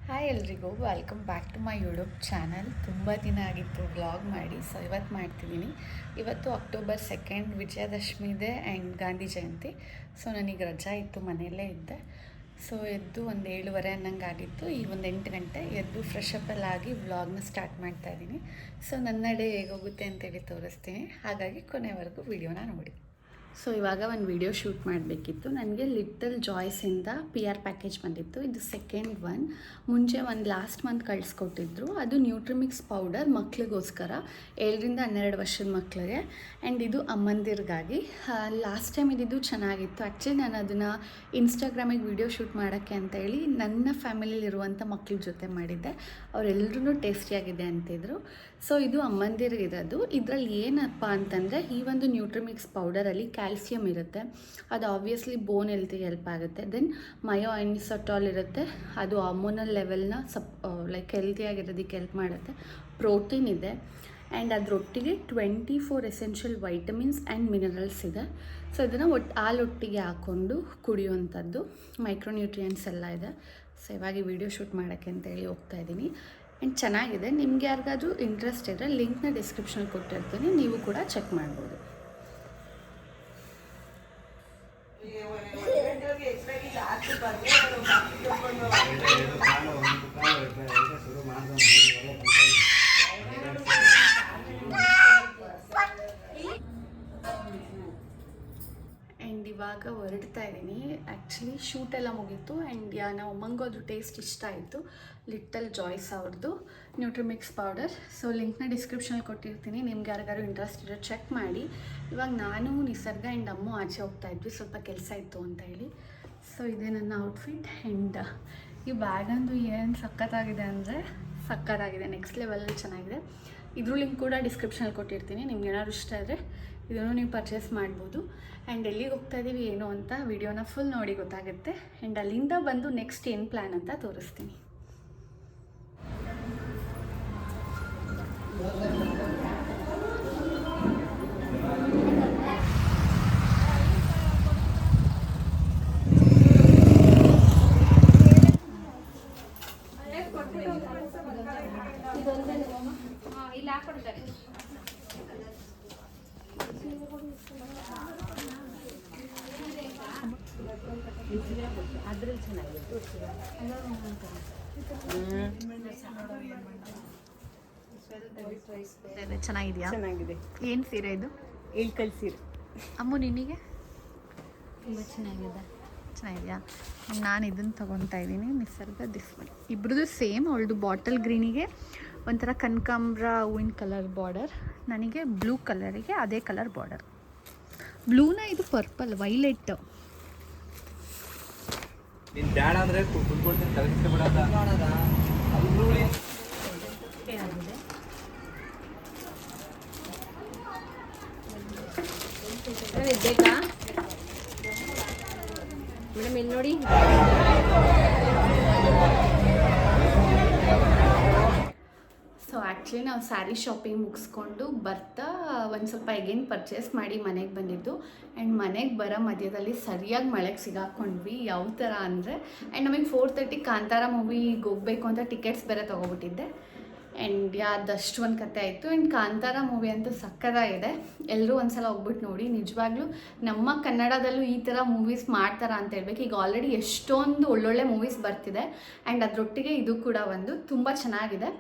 Hi ಎಲ್ರಿಗೂ welcome back to my YouTube channel. ತುಂಬ ದಿನ ಆಗಿತ್ತು ವ್ಲಾಗ್ ಮಾಡಿ, ಸೊ ಇವತ್ತು ಮಾಡ್ತಿದ್ದೀನಿ. ಇವತ್ತು ಅಕ್ಟೋಬರ್ 2 ವಿಜಯದಶಮಿ ಇದೆ ಆ್ಯಂಡ್ ಗಾಂಧಿ ಜಯಂತಿ. ಸೊ ನನಗೆ ರಜಾ ಇತ್ತು, ಮನೆಯಲ್ಲೇ ಇದ್ದೆ. ಸೊ ಎದ್ದು ಒಂದು 7:30 ಅನ್ನಂಗೆ ಆಗಿತ್ತು. ಈಗ ಒಂದು 8 ಗಂಟೆ ಎದ್ದು ಫ್ರೆಶ್ ಅಪ್ ಎಲ್ಲ ಆಗಿ ವ್ಲಾಗ್ನ ಸ್ಟಾರ್ಟ್ ಮಾಡ್ತಾಯಿದ್ದೀನಿ. ಸೊ ನನ್ನ ಡೇ ಹೇಗೋಗುತ್ತೆ ಅಂತೇಳಿ ತೋರಿಸ್ತೀನಿ, ಹಾಗಾಗಿ ಕೊನೆವರೆಗೂ ವಿಡಿಯೋನ ನೋಡಿ. ಸೊ ಇವಾಗ ಒಂದು ವಿಡಿಯೋ ಶೂಟ್ ಮಾಡಬೇಕಿತ್ತು. ನನಗೆ ಲಿಟಲ್ ಜಾಯ್ಸಿಂದ PR ಪ್ಯಾಕೇಜ್ ಬಂದಿತ್ತು. ಇದು ಸೆಕೆಂಡ್ ಒನ್. ಮುಂಚೆ ಒಂದು ಲಾಸ್ಟ್ ಮಂತ್ ಕಳಿಸ್ಕೊಟ್ಟಿದ್ರು. ಅದು ನ್ಯೂಟ್ರಿಮಿಕ್ಸ್ ಪೌಡರ್ ಮಕ್ಳಿಗೋಸ್ಕರ, 7ರಿಂದ 12 ವರ್ಷದ ಮಕ್ಕಳಿಗೆ. ಆ್ಯಂಡ್ ಇದು ಅಮ್ಮಂದಿರಿಗಾಗಿ. ಲಾಸ್ಟ್ ಟೈಮ್ ಇದ್ದಿದ್ದು ಚೆನ್ನಾಗಿತ್ತು. ಆ್ಯಕ್ಚುಲಿ ನಾನು ಅದನ್ನು ಇನ್ಸ್ಟಾಗ್ರಾಮಿಗೆ ವಿಡಿಯೋ ಶೂಟ್ ಮಾಡೋಕ್ಕೆ ಅಂತೇಳಿ ನನ್ನ ಫ್ಯಾಮಿಲಿಲಿರುವಂಥ ಮಕ್ಳ ಜೊತೆ ಮಾಡಿದ್ದೆ. ಅವರೆಲ್ಲರೂ ಟೇಸ್ಟಿಯಾಗಿದೆ ಅಂತಿದ್ರು. ಸೊ ಇದು ಅಮ್ಮಂದಿರಿಗಿರೋದು. ಇದರಲ್ಲಿ ಏನಪ್ಪ ಅಂತಂದರೆ, ಈ ಒಂದು ನ್ಯೂಟ್ರಿಮಿಕ್ಸ್ ಪೌಡರಲ್ಲಿ ಕ್ಯಾಲ್ಸಿಯಂ ಇರುತ್ತೆ. ಅದು ಆಬ್ವಿಯಸ್ಲಿ ಬೋನ್ ಹೆಲ್ತಿಗೆ ಹೆಲ್ಪ್ ಆಗುತ್ತೆ. ದೆನ್ ಮಯೋ ಐನಿಸೊಟಾಲ್ ಇರುತ್ತೆ, ಅದು ಹಾರ್ಮೋನಲ್ ಲೆವೆಲ್ನ ಲೈಕ್ ಹೆಲ್ತಿಯಾಗಿರೋದಕ್ಕೆ ಹೆಲ್ಪ್ ಮಾಡುತ್ತೆ. ಪ್ರೋಟೀನ್ ಇದೆ ಆ್ಯಂಡ್ ಅದರೊಟ್ಟಿಗೆ 24 ಎಸೆನ್ಷಿಯಲ್ ವೈಟಮಿನ್ಸ್ ಆ್ಯಂಡ್ ಮಿನರಲ್ಸ್ ಇದೆ. ಸೊ ಇದನ್ನು ಹಾಲೊಟ್ಟಿಗೆ ಹಾಕ್ಕೊಂಡು ಕುಡಿಯುವಂಥದ್ದು. ಮೈಕ್ರೋನ್ಯೂಟ್ರಿಯೆಂಟ್ಸ್ ಎಲ್ಲ ಇದೆ. ಸೊ ಇವಾಗ ವಿಡಿಯೋ ಶೂಟ್ ಮಾಡೋಕ್ಕೆ ಅಂತೇಳಿ ಹೋಗ್ತಾಯಿದ್ದೀನಿ. ಆ್ಯಂಡ್ ಚೆನ್ನಾಗಿದೆ. ನಿಮ್ಗೆ ಯಾರಿಗಾದ್ರೂ ಇಂಟ್ರೆಸ್ಟ್ ಇದ್ದರೆ ಲಿಂಕ್ನ ಡಿಸ್ಕ್ರಿಪ್ಷನಲ್ಲಿ ಕೊಟ್ಟಿರ್ತೀನಿ, ನೀವು ಕೂಡ ಚೆಕ್ ಮಾಡ್ಬೋದು. ಆ್ಯಂಡ್ ಇವಾಗ ಹೊರಡ್ತಾ ಇದ್ದೀನಿ. ಆ್ಯಕ್ಚುಲಿ ಶೂಟೆಲ್ಲ ಮುಗೀತು ಆ್ಯಂಡ್ ನಮ್ಮ ಅಮ್ಮಂಗೂ ಅದು ಟೇಸ್ಟ್ ಇಷ್ಟ ಆಯಿತು. ಲಿಟಲ್ ಜಾಯ್ಸ್ ಅವ್ರದ್ದು ನ್ಯೂಟ್ರಿಮಿಕ್ಸ್ ಪೌಡರ್. ಸೊ ಲಿಂಕ್ನ ಡಿಸ್ಕ್ರಿಪ್ಷನಲ್ಲಿ ಕೊಟ್ಟಿರ್ತೀನಿ, ನಿಮ್ಗೆ ಯಾರಿಗಾರು ಇಂಟ್ರೆಸ್ಟ್ ಇರೋ ಚೆಕ್ ಮಾಡಿ. ಇವಾಗ ನಾನು ನಿಸರ್ಗ ಆ್ಯಂಡ್ ಅಮ್ಮು ಆಚೆ ಹೋಗ್ತಾ ಇದ್ವಿ, ಸ್ವಲ್ಪ ಕೆಲಸ ಇತ್ತು ಅಂತ ಹೇಳಿ. ಸೊ ಇದೇ ನನ್ನ ಔಟ್ಫಿಟ್. ಆ್ಯಂಡ್ ಈ ಬ್ಯಾಗಂದು ಏನು ಸಖತ್ತಾಗಿದೆ ಅಂದರೆ ಸಖತ್ತಾಗಿದೆ, ನೆಕ್ಸ್ಟ್ ಲೆವೆಲಲ್ಲಿ ಚೆನ್ನಾಗಿದೆ. ಇದ್ರ ಲಿಂಕ್ ಕೂಡ ಡಿಸ್ಕ್ರಿಪ್ಷನಲ್ಲಿ ಕೊಟ್ಟಿರ್ತೀನಿ, ನಿಮ್ಗೆ ಏನಾದ್ರು ಇಷ್ಟ ಆದರೆ ಇದನ್ನು ನೀವು ಪರ್ಚೇಸ್ ಮಾಡ್ಬೋದು. ಆ್ಯಂಡ್ ಎಲ್ಲಿಗೆ ಹೋಗ್ತಾ ಇದ್ದೀವಿ ಏನು ಅಂತ ವಿಡಿಯೋನ ಫುಲ್ ನೋಡಿ ಗೊತ್ತಾಗುತ್ತೆ. ಆ್ಯಂಡ್ ಅಲ್ಲಿಂದ ಬಂದು ನೆಕ್ಸ್ಟ್ ಏನು ಪ್ಲ್ಯಾನ್ ಅಂತ ತೋರಿಸ್ತೀನಿ. ಅದ್ರಲ್ಲಿ ಚೆನ್ನಾಗಿತ್ತು. ಚೆನ್ನಾಗಿದೆಯಾ? ಚೆನ್ನಾಗಿದೆ. ಏನು ಸೀರೆ ಇದು? ಇಳ್ಕಲ್ ಸೀರೆ. ಅಮ್ಮು ನಿನಗೆ ತುಂಬ ಚೆನ್ನಾಗಿದೆ. ಚೆನ್ನಾಗಿದೆಯಾ? ನಾನು ಇದನ್ನು ತೊಗೊತಾ ಇದ್ದೀನಿ, ನಿಸರ್ಗ ದಿಸ್ ಒನ್. ಇಬ್ಬರದು ಸೇಮ್. ಅವಳದು ಬಾಟಲ್ ಗ್ರೀನಿಗೆ ಒಂಥರ ಕನಕಾಂಬ್ರ ಹೂವಿನ ಕಲರ್ ಬಾರ್ಡರ್, ನನಗೆ ಬ್ಲೂ ಕಲರಿಗೆ ಅದೇ ಕಲರ್ ಬಾರ್ಡರ್. ಬ್ಲೂನ ಇದು ಪರ್ಪಲ್ ವೈಲೆಟ್. ನೀನು ಬ್ಯಾಡ ಅಂದರೆ ಕುತ್ಕೊಳ್ತೀನಿ, ತಲೆಗೆ ಬಿಡೋದ ಏನಾಗಿದೆ? ಬೇಕಾ ಮೇಡಮ್? ಇಲ್ಲಿ ನೋಡಿ. ಸೊ ಆ್ಯಕ್ಚುಲಿ ನಾವು ಸ್ಯಾರಿ ಶಾಪಿಂಗ್ ಮುಗಿಸ್ಕೊಂಡು ಬರ್ತಾ ಒಂದು ಸ್ವಲ್ಪ ಎಗೇನ್ ಪರ್ಚೇಸ್ ಮಾಡಿ ಮನೆಗೆ ಬಂದಿದ್ದು. ಆ್ಯಂಡ್ ಮನೆಗೆ ಬರೋ ಮಧ್ಯದಲ್ಲಿ ಸರಿಯಾಗಿ ಮಳೆಗೆ ಸಿಗಾಕೊಂಡ್ವಿ. ಯಾವ ಥರ ಅಂದರೆ, ಆ್ಯಂಡ್ ನಮಗೆ 4:30 ಕಾಂತಾರ ಮೂವಿಗೆ ಹೋಗಬೇಕು ಅಂತ ಟಿಕೆಟ್ಸ್ ಬೇರೆ ತೊಗೊಬಿಟ್ಟಿದ್ದೆ. ಆ್ಯಂಡ್ ಅದಷ್ಟು ಒಂದು ಕತೆ ಆಯಿತು. ಆ್ಯಂಡ್ ಕಾಂತಾರ ಮೂವಿ ಅಂತೂ ಸಕ್ಕತ್ತಾಗಿದೆ, ಎಲ್ಲರೂ ಒಂದ್ಸಲ ಹೋಗ್ಬಿಟ್ಟು ನೋಡಿ. ನಿಜವಾಗ್ಲೂ ನಮ್ಮ ಕನ್ನಡದಲ್ಲೂ ಈ ಥರ ಮೂವೀಸ್ ಮಾಡ್ತಾರ ಅಂತ ಹೇಳ್ಬೇಕು. ಈಗ ಆಲ್ರೆಡಿ ಎಷ್ಟೊಂದು ಒಳ್ಳೊಳ್ಳೆ ಮೂವೀಸ್ ಬರ್ತಿದೆ ಆ್ಯಂಡ್ ಅದರೊಟ್ಟಿಗೆ ಇದು ಕೂಡ ಒಂದು ತುಂಬ ಚೆನ್ನಾಗಿದೆ,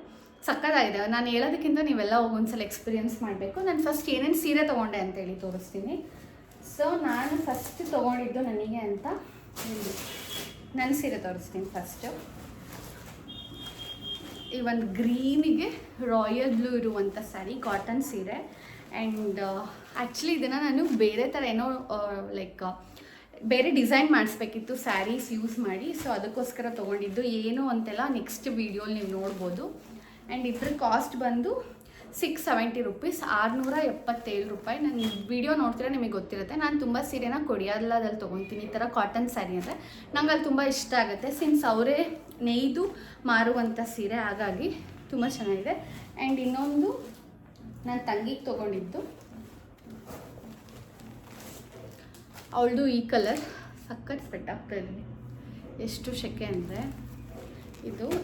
ಸಕ್ಕತ್ತಾಗಿದೆ. ನಾನು ಹೇಳೋದಕ್ಕಿಂತ ನೀವೆಲ್ಲ ಹೋಗಿ ಒಂದ್ಸಲ ಎಕ್ಸ್ಪೀರಿಯೆನ್ಸ್ ಮಾಡಬೇಕು. ನಾನು ಫಸ್ಟ್ ಏನೇನು ಸೀರೆ ತೊಗೊಂಡೆ ಅಂತೇಳಿ ತೋರಿಸ್ತೀನಿ. ಸೊ ನಾನು ಫಸ್ಟ್ ತೊಗೊಂಡಿದ್ದು ನನಗೆ ಅಂತ ನನ್ನ ಸೀರೆ ತೋರಿಸ್ತೀನಿ. ಫಸ್ಟು ಈ ಒಂದು ಗ್ರೀನಿಗೆ ರಾಯಲ್ ಬ್ಲೂ ಇರುವಂಥ ಸ್ಯಾರಿ, ಕಾಟನ್ ಸೀರೆ. ಆ್ಯಂಡ್ ಆ್ಯಕ್ಚುಲಿ ಇದನ್ನು ನಾನು ಬೇರೆ ಥರ ಏನೋ ಲೈಕ್ ಬೇರೆ ಡಿಸೈನ್ ಮಾಡಿಸ್ಬೇಕಿತ್ತು ಸ್ಯಾರೀಸ್ ಯೂಸ್ ಮಾಡಿ. ಸೊ ಅದಕ್ಕೋಸ್ಕರ ತೊಗೊಂಡಿದ್ದು. ಏನು ಅಂತೆಲ್ಲ ನೆಕ್ಸ್ಟ್ ವೀಡಿಯೋಲಿ ನೀವು ನೋಡ್ಬೋದು. ಆ್ಯಂಡ್ ಇದ್ರ ಕಾಸ್ಟ್ ಬಂದು 670 ರುಪೀಸ್, 677 ರೂಪಾಯಿ. ನಾನು ಈ ವಿಡಿಯೋ ನೋಡ್ತೀರಾ ನಿಮಗೆ ಗೊತ್ತಿರುತ್ತೆ. ನಾನು ತುಂಬ ಸೀರೆನ ಕೊಡಿಯಾಲದಲ್ಲಿ ತೊಗೊತೀನಿ. ಈ ಥರ ಕಾಟನ್ ಸ್ಯಾರಿ ಅಂದರೆ ನಂಗೆ ಅಲ್ಲಿ ತುಂಬ ಇಷ್ಟ ಆಗುತ್ತೆ, ಸಿನ್ಸ್ ಅವರೇ ನೇಯ್ದು ಮಾರುವಂಥ ಸೀರೆ, ಹಾಗಾಗಿ ತುಂಬ ಚೆನ್ನಾಗಿದೆ. ಆ್ಯಂಡ್ ಇನ್ನೊಂದು ನನ್ನ ತಂಗಿಗೆ ತೊಗೊಂಡಿದ್ದು, ಅವಳದು ಈ ಕಲರ್ ಸಖತ್ ಫಿಟ್ ಆಗ್ತಾ ಇದೆ. ಎಷ್ಟು ಶೆಕೆ ಅಂದರೆ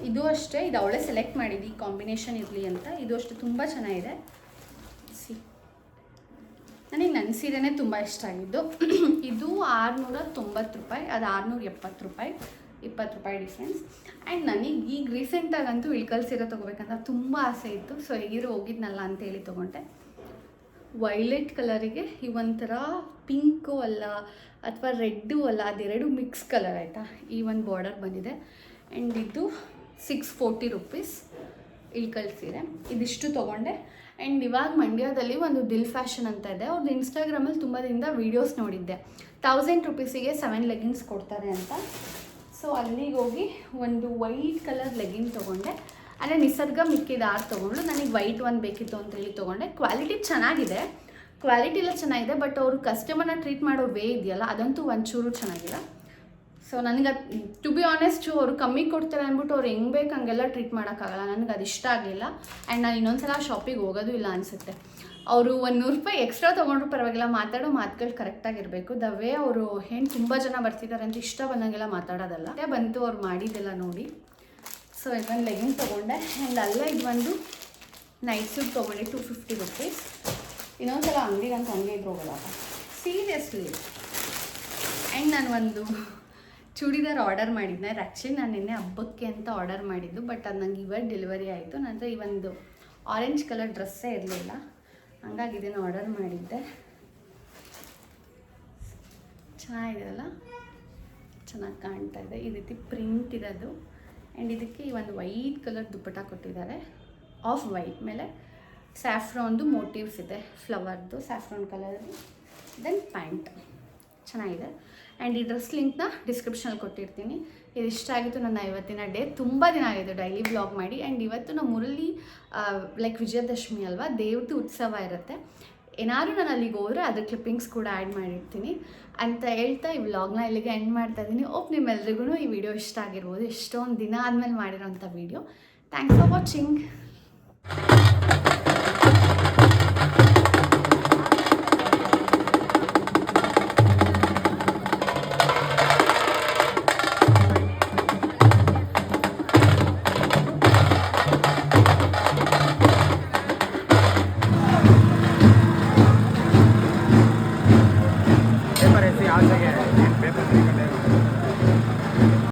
ಇದು ಅಷ್ಟೇ, ಇದು ಅವಳೇ ಸೆಲೆಕ್ಟ್ ಮಾಡಿದ್ದು ಈ ಕಾಂಬಿನೇಷನ್ ಇರಲಿ ಅಂತ. ಇದು ಅಷ್ಟೇ ತುಂಬ ಚೆನ್ನಾಗಿದೆ. ಸಿ, ನನಗೆ ನನ್ನ ಸೀರೆನೇ ತುಂಬ ಇಷ್ಟ ಆಗಿದ್ದು. ಇದು 690 ರೂಪಾಯಿ, ಅದು 670 ರೂಪಾಯಿ, 20 ರೂಪಾಯಿ ಡಿಫ್ರೆನ್ಸ್. ಆ್ಯಂಡ್ ನನಗೆ ಈಗ ರೀಸೆಂಟಾಗಂತೂ ಇಳ್ಕಲ್ ಸೀರೆ ತೊಗೋಬೇಕಂತ ತುಂಬ ಆಸೆ ಇತ್ತು. ಸೊ ಹೇಗಿರೋ ಹೋಗಿದ್ನಲ್ಲ ಅಂತೇಳಿ ತೊಗೊಂಡೆ. ವೈಲೆಟ್ ಕಲರಿಗೆ ಈ ಒಂಥರ ಪಿಂಕು ಅಲ್ಲ ಅಥವಾ ರೆಡ್ಡು ಅಲ್ಲ, ಅದೆರಡು ಮಿಕ್ಸ್ ಕಲರ್ ಆಯಿತಾ. ಈ ಒಂದು ಬಾರ್ಡರ್ ಬಂದಿದೆ. ಆ್ಯಂಡ್ ಇದು 640 ರೂಪೀಸ್ ಇಳ್ಕಲ್ ಸೀರೆ. ಇದಿಷ್ಟು ತೊಗೊಂಡೆ. ಆ್ಯಂಡ್ ಇವಾಗ ಮಂಡ್ಯದಲ್ಲಿ ಒಂದು ದಿಲ್ ಫ್ಯಾಷನ್ ಅಂತ ಇದೆ. ಅವ್ರದ್ದು ಇನ್ಸ್ಟಾಗ್ರಾಮಲ್ಲಿ ತುಂಬ ದಿನದ ವೀಡಿಯೋಸ್ ನೋಡಿದ್ದೆ. 1000 ರೂಪೀಸಿಗೆ 7 ಲೆಗಿನ್ಸ್ ಕೊಡ್ತಾರೆ ಅಂತ. ಸೊ ಅಲ್ಲಿಗೆ ಹೋಗಿ ಒಂದು ವೈಟ್ ಕಲರ್ ಲೆಗಿನ್ ತೊಗೊಂಡೆ. ಅಂದರೆ ನಿಸರ್ಗ ಮಿಕ್ಕಿದ 6 ತೊಗೊಂಡು, ನನಗೆ ವೈಟ್ ಒಂದು ಬೇಕಿತ್ತು ಅಂತೇಳಿ ತೊಗೊಂಡೆ. ಕ್ವಾಲಿಟಿ ಚೆನ್ನಾಗಿದೆ, ಕ್ವಾಲಿಟಿ ಎಲ್ಲ ಚೆನ್ನಾಗಿದೆ. ಬಟ್ ಅವರು ಕಸ್ಟಮರ್ನ ಟ್ರೀಟ್ ಮಾಡೋ ವೇ ಇದೆಯಲ್ಲ, ಅದಂತೂ ಒಂಚೂರು ಚೆನ್ನಾಗಿಲ್ಲ. ಸೊ ನನಗೆ ಟು ಬಿ ಆನೆಸ್ಟ್, ಅವರು ಕಮ್ಮಿ ಕೊಡ್ತಾರೆ ಅಂದ್ಬಿಟ್ಟು ಅವ್ರು ಹೆಂಗೆ ಬೇಕು ಹಂಗೆಲ್ಲ ಟ್ರೀಟ್ ಮಾಡೋಕ್ಕಾಗಲ್ಲ. ನನಗೆ ಅದು ಇಷ್ಟ ಆಗಲಿಲ್ಲ. ಆ್ಯಂಡ್ ನಾನು ಇನ್ನೊಂದು ಸಲ ಶಾಪಿಗೆ ಹೋಗೋದು ಇಲ್ಲ ಅನಿಸುತ್ತೆ. ಅವರು 100 ರೂಪಾಯಿ ಎಕ್ಸ್ಟ್ರಾ ತೊಗೊಂಡ್ರು ಪರವಾಗಿಲ್ಲ, ಮಾತಾಡೋ ಮಾತುಗಳು ಕರೆಕ್ಟಾಗಿರಬೇಕು. ದ ವೇ ಅವರು ಏನು ತುಂಬ ಜನ ಬರ್ತಿದ್ದಾರೆ ಅಂತ ಇಷ್ಟ ಬಂದಂಗೆಲ್ಲ ಮಾತಾಡೋದಲ್ಲ. ಬಂತು ಅವ್ರು ಮಾಡಿದ್ದೆಲ್ಲ ನೋಡಿ. ಸೊ ಇದೊಂದು ಲೆಗಿನ್ ತೊಗೊಂಡೆ. ಆ್ಯಂಡ್ ಅಲ್ಲೇ ಇದೊಂದು ನೈಟ್ ಸೂಟ್ ತೊಗೊಂಡೆ, 250 ರೂಪೀಸ್. ಇನ್ನೊಂದು ಸಲ ಅಂಗಡಿಗೆ ಅಂತ ಹಂಗೆ ಇದ್ರು ಹೋಗೋಲ್ಲ ಸೀರಿಯಸ್ಲಿ. ಆ್ಯಂಡ್ ನಾನು ಒಂದು ಚೂಡಿದಾರ್ ಆರ್ಡರ್ ಮಾಡಿದ್ದೆ. ಆ್ಯಕ್ಚುಲಿ ನಾನು ನಿನ್ನೆ ಹಬ್ಬಕ್ಕೆ ಅಂತ ಆರ್ಡರ್ ಮಾಡಿದ್ದು, ಬಟ್ ಅದು ನಂಗೆ ಇವಾಗ ಡೆಲಿವರಿ ಆಯಿತು. ನಂತರ ಈ ಒಂದು ಆರೆಂಜ್ ಕಲರ್ ಡ್ರೆಸ್ಸೇ ಇರಲಿಲ್ಲ, ಹಂಗಾಗಿ ಇದನ್ನು ಆರ್ಡರ್ ಮಾಡಿದ್ದೆ. ಚೆನ್ನಾಗಿದೆ ಅಲ್ಲ, ಚೆನ್ನಾಗಿ ಕಾಣ್ತಾ ಇದೆ. ಈ ರೀತಿ ಪ್ರಿಂಟ್ ಇರೋದು. ಆ್ಯಂಡ್ ಇದಕ್ಕೆ ಈ ಒಂದು ವೈಟ್ ಕಲರ್ ದುಪ್ಪಟ್ಟ ಕೊಟ್ಟಿದ್ದಾರೆ, ಆಫ್ ವೈಟ್ ಮೇಲೆ ಸ್ಯಾಫ್ರಾನ್ದು ಮೋಟಿವ್ಸ್ ಇದೆ, ಫ್ಲವರ್ದು ಸ್ಯಾಫ್ರಾನ್ ಕಲರ್ದು. ದೆನ್ ಪ್ಯಾಂಟ್ ಚೆನ್ನಾಗಿದೆ. ಆ್ಯಂಡ್ ಈ ಡ್ರೆಸ್ ಲಿಂಕ್ನ ಡಿಸ್ಕ್ರಿಪ್ಷನಲ್ಲಿ ಕೊಟ್ಟಿರ್ತೀನಿ. ಇದು ಇಷ್ಟ ಆಗಿತ್ತು ನನ್ನ ಇವತ್ತಿನ ಡೇ. ತುಂಬ ದಿನ ಆಗಿತ್ತು ಡೈಲಿ ಬ್ಲಾಗ್ ಮಾಡಿ. ಆ್ಯಂಡ್ ಇವತ್ತು ನಮ್ಮ ಊರಲ್ಲಿ ಲೈಕ್ ವಿಜಯದಶಮಿ ಅಲ್ವಾ, ದೇವ್ರದ್ದು ಉತ್ಸವ ಇರುತ್ತೆ. ಏನಾದರೂ ನಾನು ಅಲ್ಲಿಗೆ ಹೋದರೆ ಅದ್ರ ಕ್ಲಿಪ್ಪಿಂಗ್ಸ್ ಕೂಡ ಆ್ಯಡ್ ಮಾಡಿರ್ತೀನಿ ಅಂತ ಹೇಳ್ತಾ ಈ ವ್ಲಾಗ್ನ ಇಲ್ಲಿಗೆ ಎಂಡ್ ಮಾಡ್ತಾ ಇದ್ದೀನಿ. ಓಪ್ ನಿಮ್ಮೆಲ್ರಿಗೂ ಈ ವಿಡಿಯೋ ಇಷ್ಟ ಆಗಿರ್ಬೋದು. ಎಷ್ಟೊಂದು ದಿನ ಆದಮೇಲೆ ಮಾಡಿರೋಂಥ ವಿಡಿಯೋ. Thanks for watching.